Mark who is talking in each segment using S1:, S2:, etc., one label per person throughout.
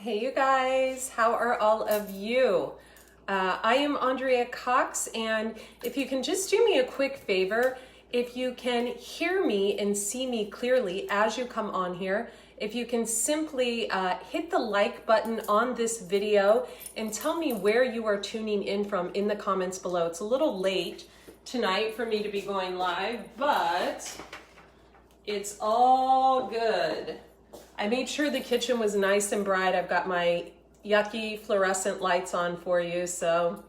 S1: Hey you guys, how are all of you? I am Andrea Cox, and if you can just do me a quick favor, if you can hear me and see me clearly as you come on here, if you can simply hit the like button on this video and tell me where you are tuning in from in the comments below. It's a little late tonight for me to be going live, but it's all good. I made sure the kitchen was nice and bright. I've got my yucky fluorescent lights on for you, so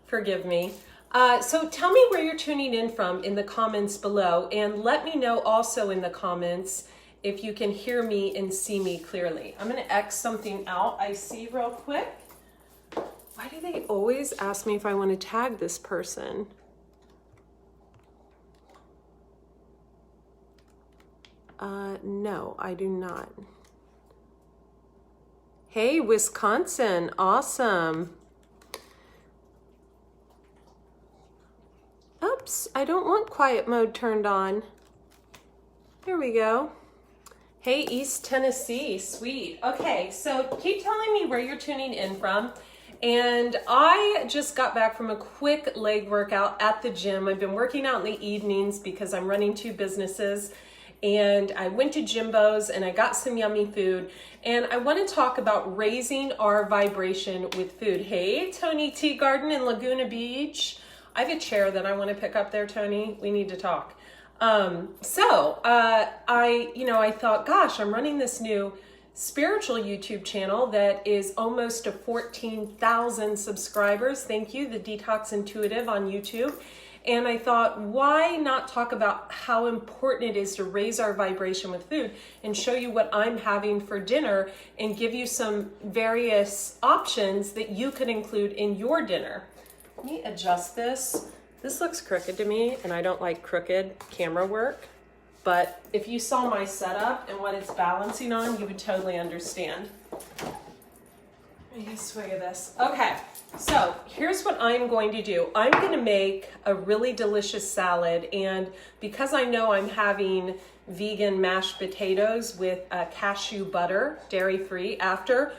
S1: forgive me. So tell me where you're tuning in from in the comments below, and let me know also in the comments if you can hear me and see me clearly. I'm gonna X something out I see real quick. Why do they always ask me if I want to tag this person? No, I do not. Hey, Wisconsin, awesome. Oops, I don't want quiet mode turned on. There we go. Hey, East Tennessee, sweet. Okay, so keep telling me where you're tuning in from. And I just got back from a quick leg workout at the gym. I've been working out in the evenings because I'm running two businesses. And I went to Jimbo's and I got some yummy food. And I want to talk about raising our vibration with food. Hey, Tony Tea Garden in Laguna Beach. I have a chair that I want to pick up there, Tony. We need to talk. I thought, gosh, I'm running this new spiritual YouTube channel that is almost to 14,000 subscribers. Thank you, The Detox Intuitive on YouTube. And I thought, why not talk about how important it is to raise our vibration with food and show you what I'm having for dinner and give you some various options that you could include in your dinner. Let me adjust this. This looks crooked to me, and I don't like crooked camera work. But if you saw my setup and what it's balancing on, you would totally understand. Let me get a swig of this. Okay, so here's what I'm going to do. I'm going to make a really delicious salad, and because I know I'm having vegan mashed potatoes with cashew butter, dairy-free after,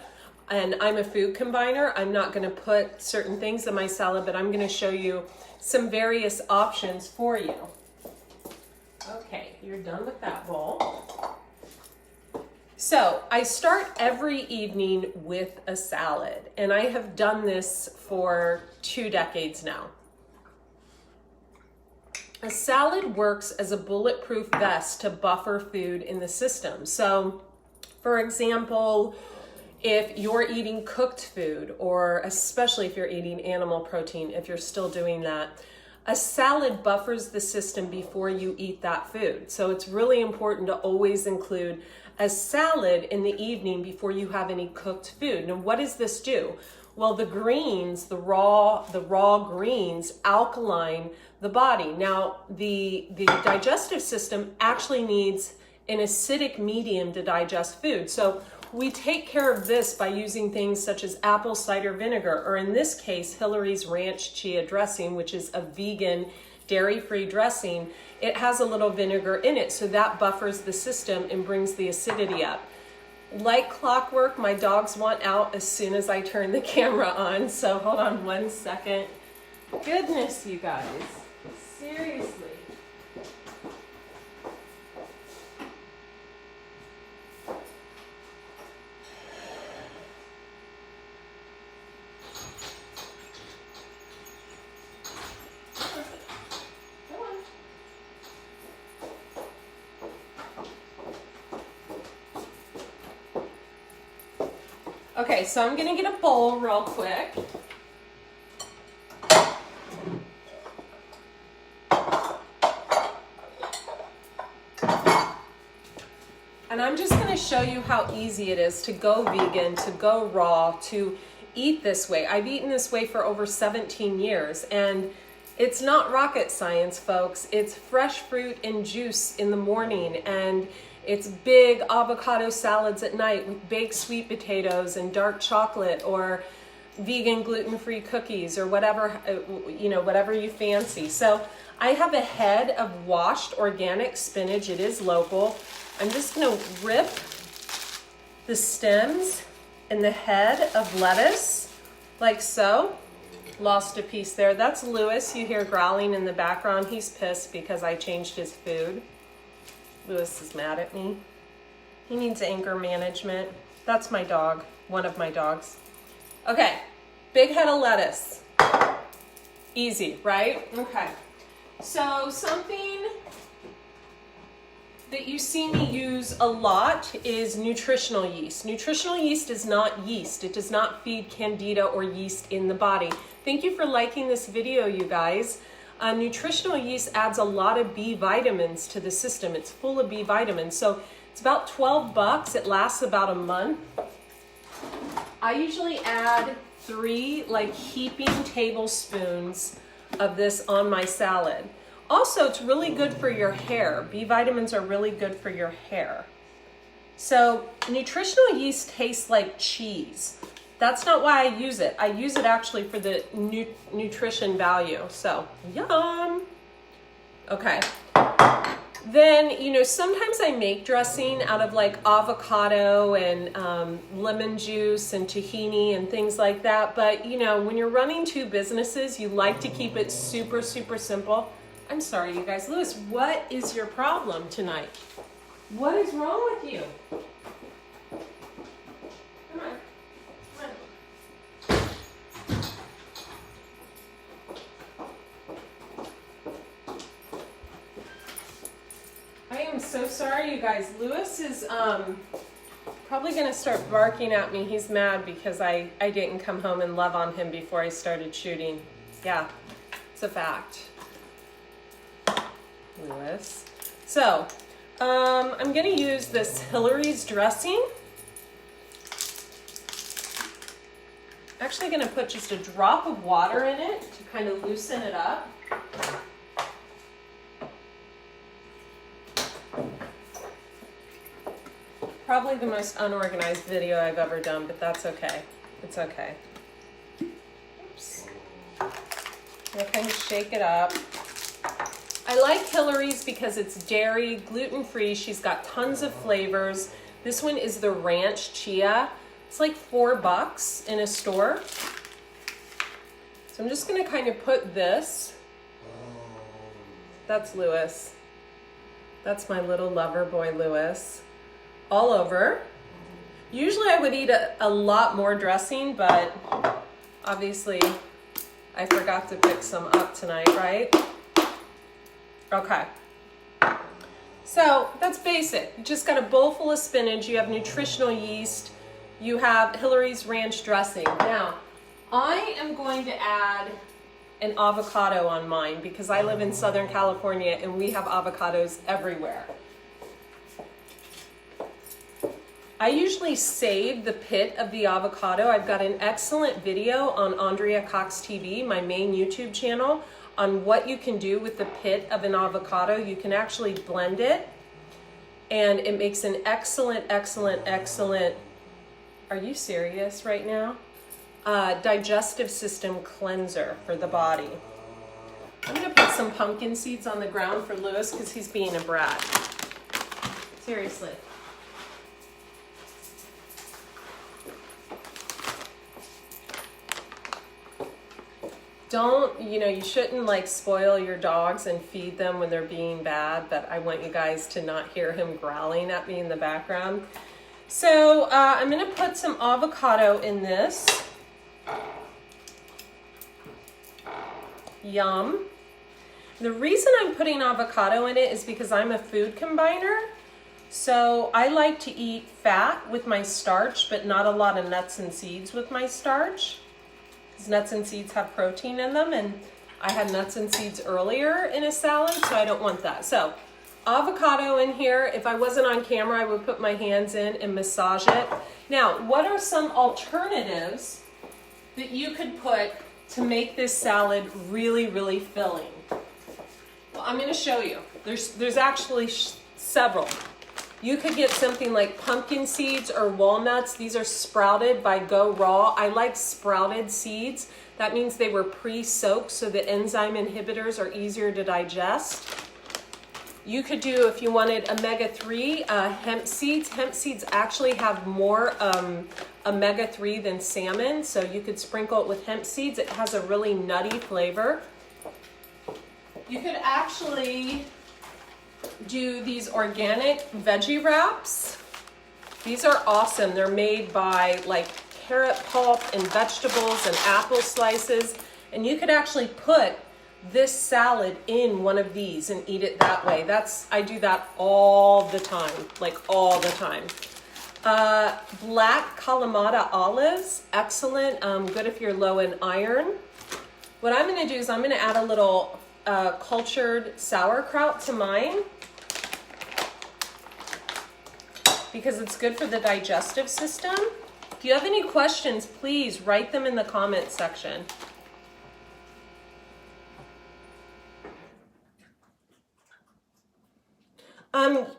S1: and I'm a food combiner, I'm not going to put certain things in my salad, but I'm going to show you some various options for you. Okay, you're done with that bowl. So I start every evening with a salad, and I have done this for 2 decades now. A salad works as a bulletproof vest to buffer food in the system. So, for example, if you're eating cooked food, or especially if you're eating animal protein, if you're still doing that, a salad buffers the system before you eat that food. So it's really important to always include a salad in the evening before you have any cooked food. Now, what does this do? Well, the greens, the raw greens alkaline the body. Now, the digestive system actually needs an acidic medium to digest food. So we take care of this by using things such as apple cider vinegar, or in this case, Hillary's Ranch Chia dressing, which is a vegan, dairy-free dressing. It has a little vinegar in it, so that buffers the system and brings the acidity up. Like clockwork, my dogs want out as soon as I turn the camera on, so hold on 1 second. Goodness, you guys, seriously. Okay, so I'm gonna get a bowl real quick. And I'm just gonna show you how easy it is to go vegan, to go raw, to eat this way. I've eaten this way for over 17 years, and it's not rocket science, folks. It's fresh fruit and juice in the morning, and it's big avocado salads at night with baked sweet potatoes and dark chocolate, or vegan gluten-free cookies, or whatever, whatever you fancy. So I have a head of washed organic spinach. It is local. I'm just gonna rip the stems and the head of lettuce, like so. Lost a piece there. That's Lewis. You hear growling in the background. He's pissed because I changed his food. Lewis is mad at me. He needs anger management. That's my dog, one of my dogs. Okay, big head of lettuce. Easy, right? Okay. So something that you see me use a lot is nutritional yeast. Nutritional yeast is not yeast. It does not feed candida or yeast in the body. Thank you for liking this video, you guys. Nutritional yeast adds a lot of B vitamins to the system. It's full of B vitamins. So it's about 12 bucks. It lasts about a month. I usually add 3 like heaping tablespoons of this on my salad. Also, it's really good for your hair. B vitamins are really good for your hair. So nutritional yeast tastes like cheese. That's not why I use it. I use it actually for the nutrition value. So, yum. Okay. Then, you know, sometimes I make dressing out of like avocado and lemon juice and tahini and things like that. But, you know, when you're running 2 businesses, you like to keep it super, super simple. I'm sorry, you guys. Lewis, what is your problem tonight? What is wrong with you? Come on. Come on. I am so sorry, you guys. Lewis is probably going to start barking at me. He's mad because I didn't come home and love on him before I started shooting. Yeah, it's a fact. Lewis. So, I'm going to use this Hillary's dressing. Actually going to put just a drop of water in it to kind of loosen it up. Probably the most unorganized video I've ever done, but that's okay. It's okay. Oops. I'm going to kind of shake it up. I like Hillary's because it's dairy, gluten-free. She's got tons of flavors. This one is the ranch chia. It's like $4 in a store. So I'm just going to kind of put this. That's Lewis. That's my little lover boy, Lewis. All over. Usually I would eat a lot more dressing, but obviously I forgot to pick some up tonight, right? Okay, so that's basic. You just got a bowl full of spinach, you have nutritional yeast, you have Hillary's ranch dressing. Now, I am going to add an avocado on mine because I live in Southern California and we have avocados everywhere. I usually save the pit of the avocado. I've got an excellent video on Andrea Cox TV, my main YouTube channel, on what you can do with the pit of an avocado. You can actually blend it and it makes an excellent, are you serious right now? Digestive system cleanser for the body. I'm gonna put some pumpkin seeds on the ground for Lewis because he's being a brat. Seriously. Don't, you know, you shouldn't like spoil your dogs and feed them when they're being bad, but I want you guys to not hear him growling at me in the background. So I'm gonna put some avocado in this. Yum. The reason I'm putting avocado in it is because I'm a food combiner. So I like to eat fat with my starch, but not a lot of nuts and seeds with my starch. Nuts and seeds have protein in them, and I had nuts and seeds earlier in a salad, so I don't want that. So avocado in here. If I wasn't on camera, I would put my hands in and massage it. Now, what are some alternatives that you could put to make this salad really, really filling? Well, I'm going to show you. There's actually several. You could get something like pumpkin seeds or walnuts. These are sprouted by Go Raw. I like sprouted seeds. That means they were pre-soaked so the enzyme inhibitors are easier to digest. You could do, if you wanted omega-3, hemp seeds. Hemp seeds actually have more omega-3 than salmon, so you could sprinkle it with hemp seeds. It has a really nutty flavor. You could actually do these organic veggie wraps. These are awesome. They're made by like carrot pulp and vegetables and apple slices, and you could actually put this salad in one of these and eat it that way. I do that all the time, like all the time. Black Kalamata olives, excellent, good if you're low in iron. What I'm gonna do is I'm gonna add a little cultured sauerkraut to mine because it's good for the digestive system. If you have any questions, please write them in the comment section.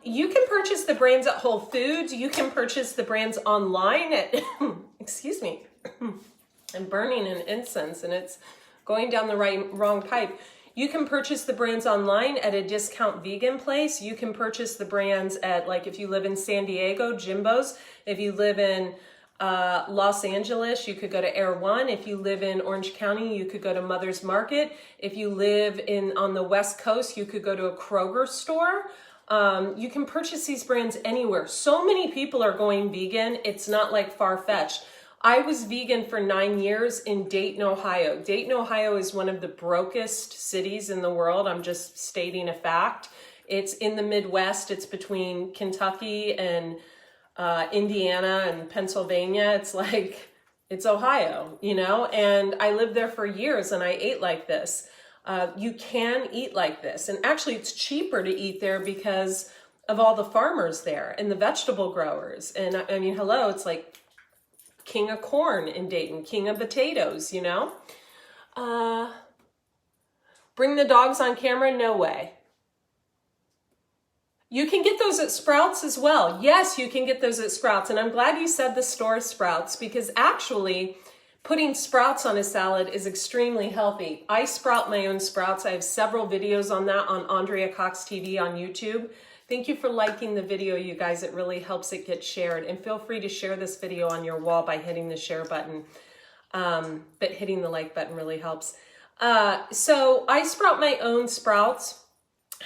S1: You can purchase the brands at Whole Foods. You can purchase the brands online at, excuse me, I'm burning an incense and it's going down the wrong pipe. You can purchase the brands online at a discount vegan place. You can purchase the brands at, like if you live in San Diego, Jimbo's. If you live in Los Angeles, you could go to Air One. If you live in Orange County, you could go to Mother's Market. If you live on the West Coast, you could go to a Kroger store. You can purchase these brands anywhere. So many people are going vegan. It's not like far-fetched. I was vegan for 9 years in Dayton, Ohio. Dayton, Ohio is one of the brokest cities in the world. I'm just stating a fact. It's in the Midwest. It's between Kentucky and Indiana and Pennsylvania. It's like, it's Ohio, you know? And I lived there for years and I ate like this. You can eat like this. And actually it's cheaper to eat there because of all the farmers there and the vegetable growers. And I mean, hello, it's like king of corn in Dayton, king of potatoes, you know? Bring the dogs on camera? No way. You can get those at Sprouts as well. Yes, you can get those at Sprouts. And I'm glad you said the store Sprouts because actually putting sprouts on a salad is extremely healthy. I sprout my own sprouts. I have several videos on that on Andrea Cox TV on YouTube. Thank you for liking the video, you guys. It really helps it get shared. And feel free to share this video on your wall by hitting the share button. But hitting the like button really helps. So I sprout my own sprouts.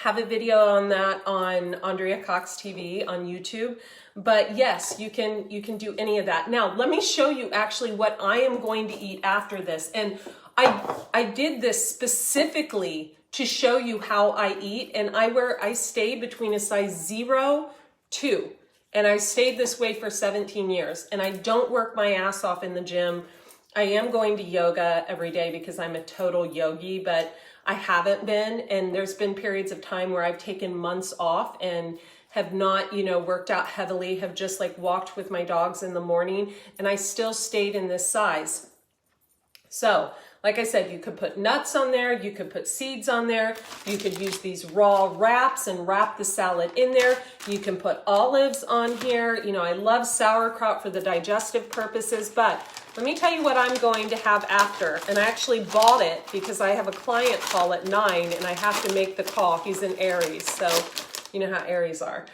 S1: Have a video on that on Andrea Cox TV on YouTube. But yes, you can do any of that. Now, let me show you actually what I am going to eat after this. And I did this specifically to show you how I eat. And I stay between a size 0, 2. And I stayed this way for 17 years. And I don't work my ass off in the gym. I am going to yoga every day because I'm a total yogi, but I haven't been. And there's been periods of time where I've taken months off and have not, worked out heavily, have just like walked with my dogs in the morning, and I still stayed in this size. So, like I said, you could put nuts on there, you could put seeds on there, you could use these raw wraps and wrap the salad in there. You can put olives on here. I love sauerkraut for the digestive purposes, but let me tell you what I'm going to have after. And I actually bought it because I have a client call at 9 and I have to make the call. He's in Aries, so you know how Aries are.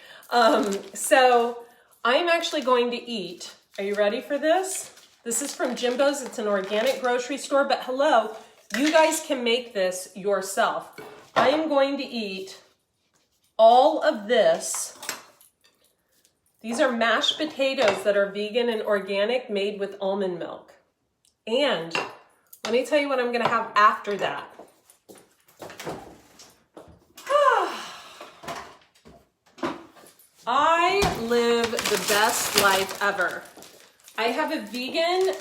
S1: So I'm actually going to eat. Are you ready for this? This is from Jimbo's. It's an organic grocery store, but hello, you guys can make this yourself. I am going to eat all of this. These are mashed potatoes that are vegan and organic, made with almond milk. And let me tell you what I'm going to have after that. I live the best life ever. I have a vegan,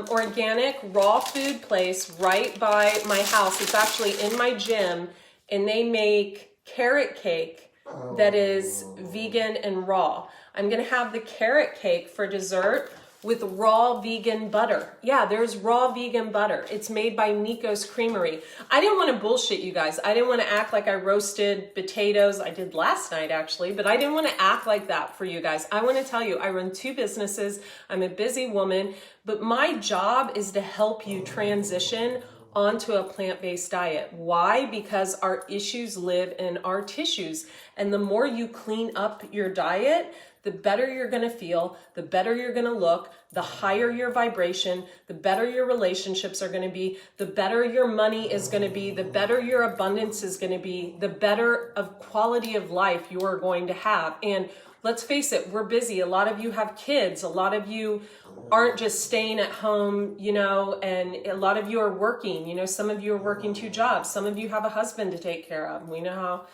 S1: organic, raw food place right by my house. It's actually in my gym, and they make carrot cake that is vegan and raw. I'm gonna have the carrot cake for dessert with raw vegan butter. Yeah, there's raw vegan butter. It's made by Nico's Creamery. I didn't want to bullshit you guys. I didn't want to act like I roasted potatoes. I did last night actually, but I didn't want to act like that for you guys. I want to tell you, I run 2 businesses. I'm a busy woman, but my job is to help you transition onto a plant-based diet. Why? Because our issues live in our tissues. And the more you clean up your diet, the better you're going to feel, the better you're going to look, the higher your vibration, the better your relationships are going to be, the better your money is going to be, the better your abundance is going to be, the better of quality of life you are going to have. And let's face it, we're busy. A lot of you have kids. A lot of you aren't just staying at home, you know, and a lot of you are working. You know, some of you are working 2 jobs. Some of you have a husband to take care of. We know how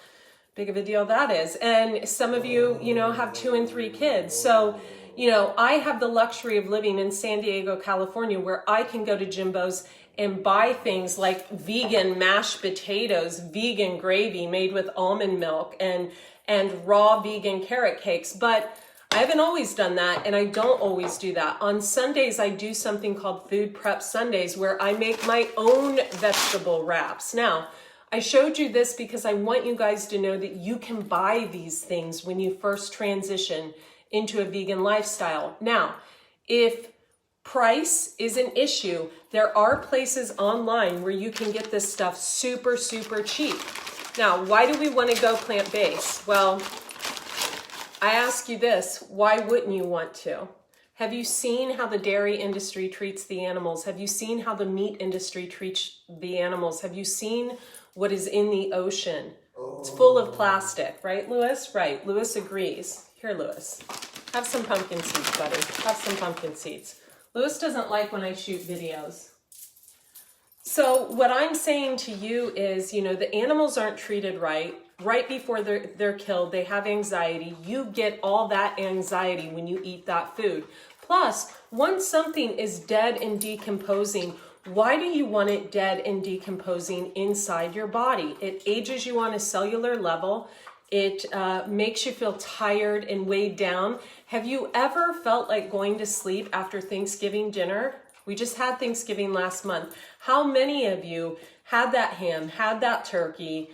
S1: big of a deal that is. And some of you, you know, have 2 and 3 kids. So, you know, I have the luxury of living in San Diego, California, where I can go to Jimbo's and buy things like vegan mashed potatoes, vegan gravy made with almond milk, and raw vegan carrot cakes. But I haven't always done that, and I don't always do that. On Sundays, I do something called Food Prep Sundays, where I make my own vegetable wraps. Now, I showed you this because I want you guys to know that you can buy these things when you first transition into a vegan lifestyle. Now, if price is an issue, there are places online where you can get this stuff super, super cheap. Now, why do we want to go plant-based? Well, I ask you this, why wouldn't you want to? Have you seen how the dairy industry treats the animals? Have you seen how the meat industry treats the animals? Have you seen what is in the ocean? It's full of plastic, right, Lewis? Right, Lewis agrees. Here, Lewis, have some pumpkin seeds, buddy. Have some pumpkin seeds. Lewis doesn't like when I shoot videos. So what I'm saying to you is, you know, the animals aren't treated right. Right before they're killed, they have anxiety. You get all that anxiety when you eat that food. Plus, once something is dead and decomposing, why do you want it dead and decomposing inside your body? It ages you on a cellular level. It makes you feel tired and weighed down. Have you ever felt like going to sleep after Thanksgiving dinner? We just had Thanksgiving last month. How many of you had that ham, had that turkey,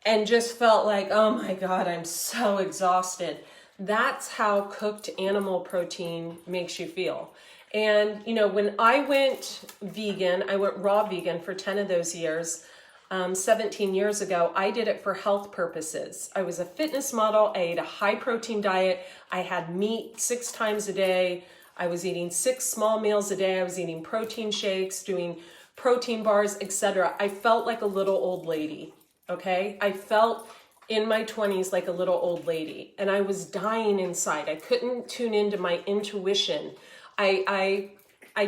S1: and just felt like, oh my God, I'm so exhausted? That's how cooked animal protein makes you feel. And, you know, when I went vegan, I went raw vegan for 10 of those years, 17 years ago. I did it for health purposes. I was a fitness model. I ate a high protein diet. I had meat 6 times a day. I was eating 6 small meals a day. I was eating protein shakes, doing protein bars, etc. I felt like a little old lady, okay? I felt in my 20s like a little old lady, and I was dying inside. I couldn't tune into my intuition. I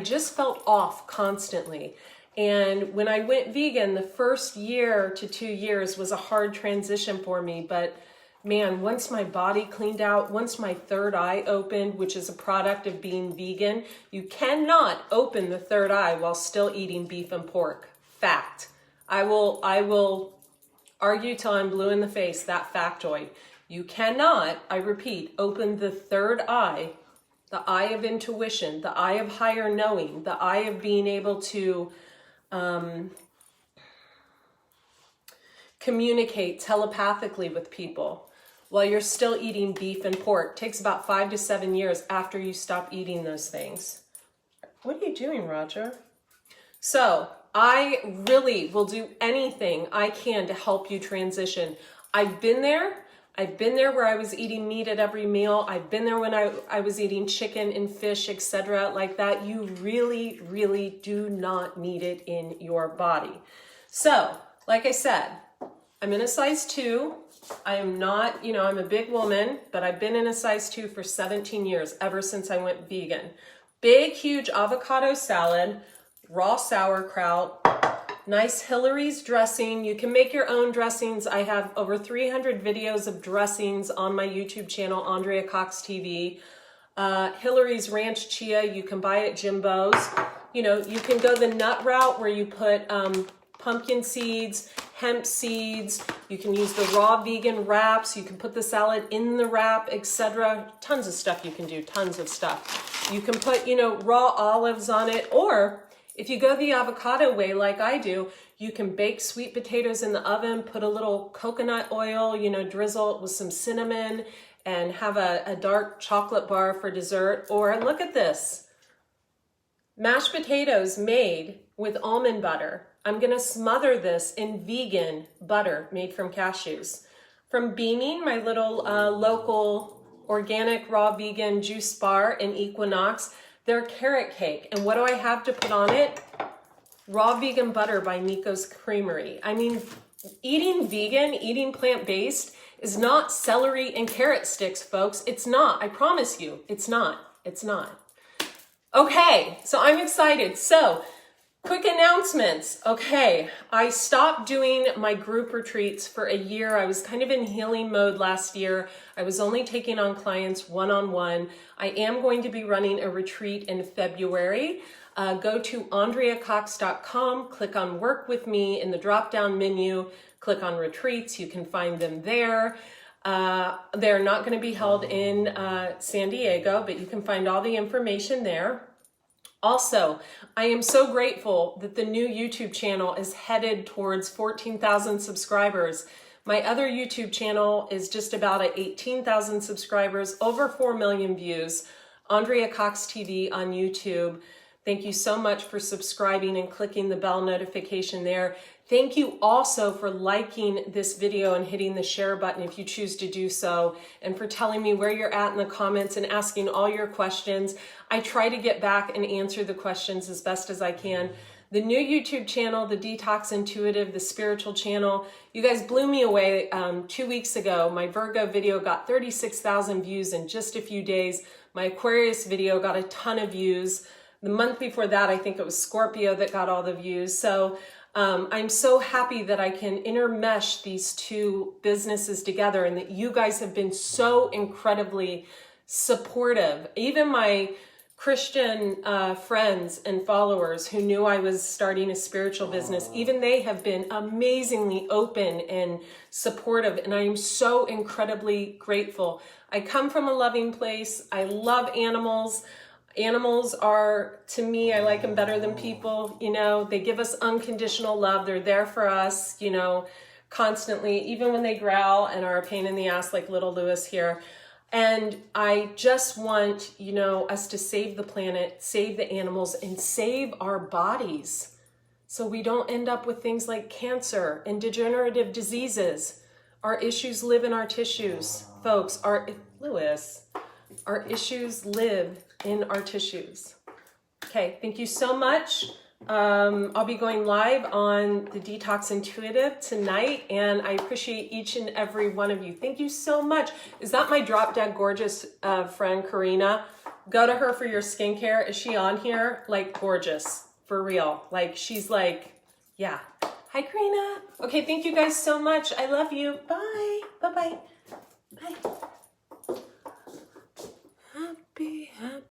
S1: just felt off constantly. And when I went vegan, the first year to 2 years was a hard transition for me. But man, once my body cleaned out, once my third eye opened, which is a product of being vegan, you cannot open the third eye while still eating beef and pork. Fact. I will argue till I'm blue in the face, that factoid. You cannot, I repeat, open the third eye, the eye of intuition, the eye of higher knowing, the eye of being able to communicate telepathically with people while you're still eating beef and pork. It takes about 5 to 7 years after you stop eating those things. What are you doing, Roger? So I really will do anything I can to help you transition. I've been there. I've been there where I was eating meat at every meal. I've been there when I was eating chicken and fish, etc. like that. You really, really do not need it in your body. So, like I said, I'm in a size 2. I am not, you know, I'm a big woman, but I've been in a size 2 for 17 years, ever since I went vegan. Big, huge avocado salad, raw sauerkraut, nice Hillary's dressing. You can make your own dressings. I have over 300 videos of dressings on my YouTube channel, Andrea Cox TV. Hillary's Ranch Chia, you can buy at Jimbo's. You know, you can go the nut route where you put pumpkin seeds, hemp seeds. You can use the raw vegan wraps. You can put the salad in the wrap, etc. Tons of stuff you can do, tons of stuff. You can put, you know, raw olives on it, or if you go the avocado way like I do, you can bake sweet potatoes in the oven, put a little coconut oil, you know, drizzle it with some cinnamon, and have a dark chocolate bar for dessert. Or look at this, mashed potatoes made with almond butter. I'm gonna smother this in vegan butter made from cashews. From Beaming, my little local organic, raw, vegan juice bar in Equinox. They're carrot cake. And what do I have to put on it? Raw vegan butter by Nico's Creamery. I mean, eating vegan, eating plant-based is not celery and carrot sticks, folks. It's not. I promise you, it's not. It's not. Okay, so I'm excited. So, quick announcements. Okay, I stopped doing my group retreats for a year. I was kind of in healing mode last year. I was only taking on clients one-on-one. I am going to be running a retreat in February. Go to AndreaCox.com, click on Work With Me in the drop-down menu, click on Retreats. You can find them there. They're not going to be held in San Diego, but you can find all the information there. Also, I am so grateful that the new YouTube channel is headed towards 14,000 subscribers. My other YouTube channel is just about at 18,000 subscribers, over 4 million views. Andrea Cox TV on YouTube. Thank you so much for subscribing and clicking the bell notification there. Thank you also for liking this video and hitting the share button if you choose to do so, and for telling me where you're at in the comments and asking all your questions. I try to get back and answer the questions as best as I can. The new YouTube channel, the Detox Intuitive, the spiritual channel, you guys blew me away 2 weeks ago. My Virgo video got 36,000 views in just a few days. My Aquarius video got a ton of views. The month before that, I think it was Scorpio that got all the views. So I'm so happy that I can intermesh these two businesses together, and that you guys have been so incredibly supportive. Even my Christian friends and followers who knew I was starting a spiritual business, even they have been amazingly open and supportive, and I am so incredibly grateful. I come from a loving place. I love animals. Animals are, to me, I like them better than people. You know, they give us unconditional love. They're there for us, you know, constantly, even when they growl and are a pain in the ass like little Lewis here. And I just want, you know, us to save the planet, save the animals, and save our bodies so we don't end up with things like cancer and degenerative diseases. Our issues live in our tissues, folks. Our issues live in our tissues. Okay, thank you so much. I'll be going live on the Detox Intuitive tonight, and I appreciate each and every one of you. Thank you so much. Is that my drop dead gorgeous friend, Karina? Go to her for your skincare. Is she on here? Like, gorgeous, for real. Like, she's like, yeah. Hi, Karina. Okay, thank you guys so much. I love you. Bye. Bye-bye. Bye. Happy.